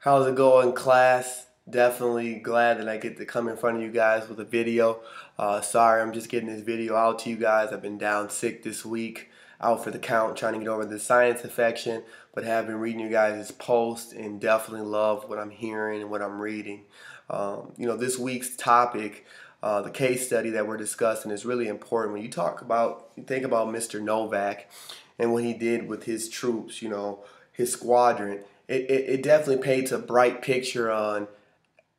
How's it going, class? Definitely glad that I get to come in front of you guys with a video. Sorry, I'm just getting this video out to you guys. I've been down sick this week, out for the count, trying to get over the sinus infection, but have been reading you guys' posts and definitely love what I'm hearing and what I'm reading. This week's topic, the case study that we're discussing, is really important. When you think about Mr. Novack and what he did with his troops, his squadron. It definitely paints a bright picture on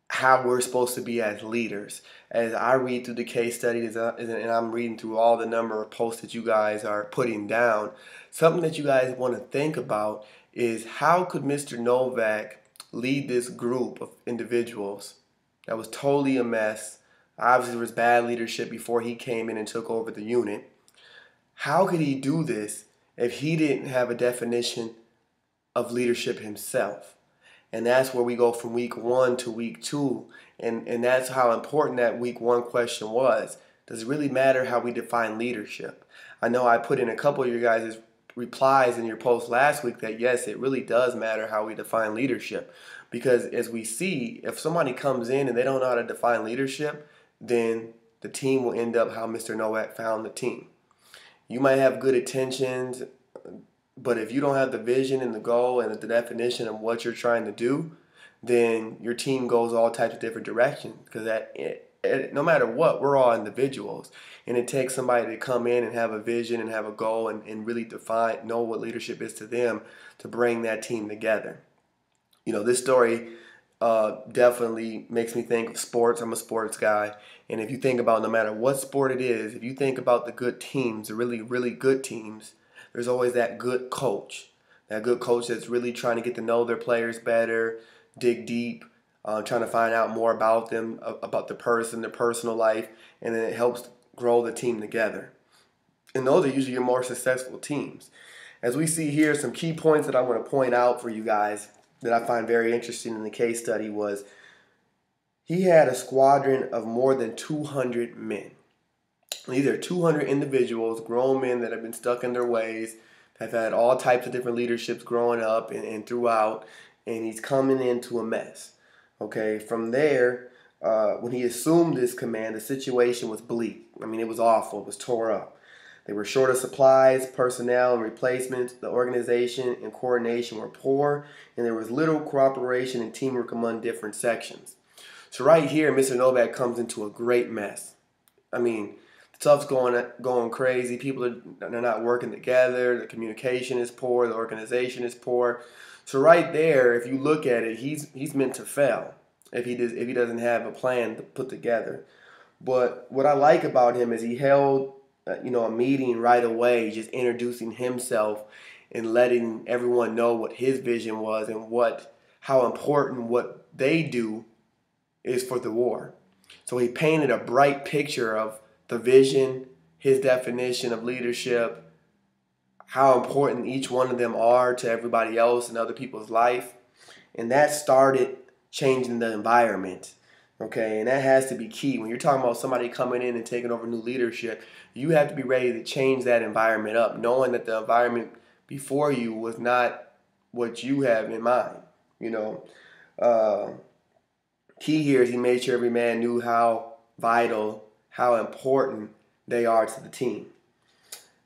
how we're supposed to be as leaders. As I read through the case studies and I'm reading through all the number of posts that you guys are putting down, something that you guys want to think about is how could Mr. Novack lead this group of individuals that was totally a mess. Obviously, there was bad leadership before he came in and took over the unit. How could he do this if he didn't have a definition of leadership himself? And that's where we go from week 1 to week 2. And that's how important that week 1 question was. Does it really matter how we define leadership? I know I put in a couple of your guys' replies in your post last week that yes, it really does matter how we define leadership. Because as we see, if somebody comes in and they don't know how to define leadership, then the team will end up how Mr. Novack found the team. You might have good intentions, but if you don't have the vision and the goal and the definition of what you're trying to do, then your team goes all types of different directions. Because no matter what, we're all individuals. And it takes somebody to come in and have a vision and have a goal and really know what leadership is to them to bring that team together. This story definitely makes me think of sports. I'm a sports guy. And if you think about no matter what sport it is, if you think about the good teams, the really, really good teams, there's always that good coach. That good coach that's really trying to get to know their players better, dig deep, trying to find out more about them, about the person, their personal life, and then it helps grow the team together. And those are usually your more successful teams. As we see here, some key points that I want to point out for you guys that I find very interesting in the case study was he had a squadron of more than 200 men. These are 200 individuals, grown men that have been stuck in their ways, have had all types of different leaderships growing up and throughout, and he's coming into a mess. Okay, from there, when he assumed this command, the situation was bleak. I mean, it was awful. It was tore up. They were short of supplies, personnel, and replacements. The organization and coordination were poor, and there was little cooperation and teamwork among different sections. So right here, Mr. Novack comes into a great mess. I mean, stuff's going crazy. People are not working together. The communication is poor. The organization is poor. So right there, if you look at it, he's meant to fail if he doesn't have a plan to put together. But what I like about him is he held a meeting right away, just introducing himself and letting everyone know what his vision was and how important what they do is for the war. So he painted a bright picture of the vision, his definition of leadership, how important each one of them are to everybody else and other people's life. And that started changing the environment. Okay, and that has to be key. When you're talking about somebody coming in and taking over new leadership, you have to be ready to change that environment up, knowing that the environment before you was not what you have in mind. Key here is he made sure every man knew how vital, how important they are to the team.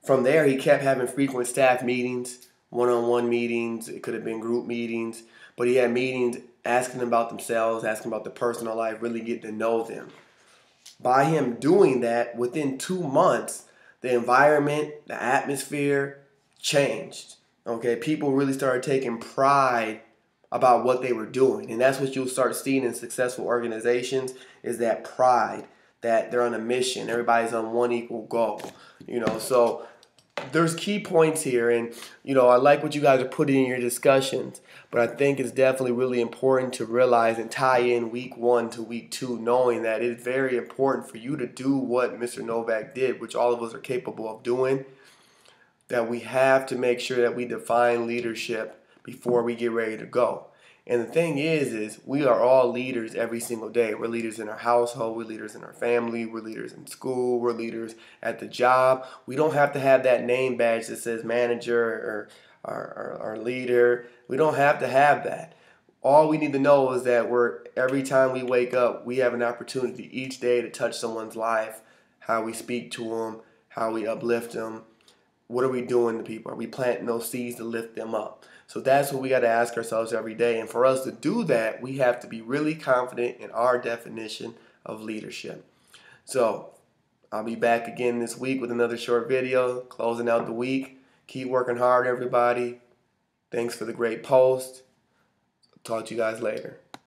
From there, he kept having frequent staff meetings, one-on-one meetings. It could have been group meetings, but he had meetings asking them about themselves, asking about their personal life, really getting to know them. By him doing that, within 2 months, the environment, the atmosphere changed. Okay, people really started taking pride about what they were doing. And that's what you'll start seeing in successful organizations is that pride, that they're on a mission. Everybody's on one equal goal. So there's key points here. And, I like what you guys are putting in your discussions. But I think it's definitely really important to realize and tie in week 1 to week 2, knowing that it's very important for you to do what Mr. Novack did, which all of us are capable of doing, that we have to make sure that we define leadership before we get ready to go. And the thing is we are all leaders every single day. We're leaders in our household, we're leaders in our family, we're leaders in school, we're leaders at the job. We don't have to have that name badge that says manager or leader. We don't have to have that. All we need to know is that every time we wake up, we have an opportunity each day to touch someone's life, how we speak to them, how we uplift them. What are we doing to people? Are we planting those seeds to lift them up? So that's what we got to ask ourselves every day. And for us to do that, we have to be really confident in our definition of leadership. So I'll be back again this week with another short video, closing out the week. Keep working hard, everybody. Thanks for the great post. Talk to you guys later.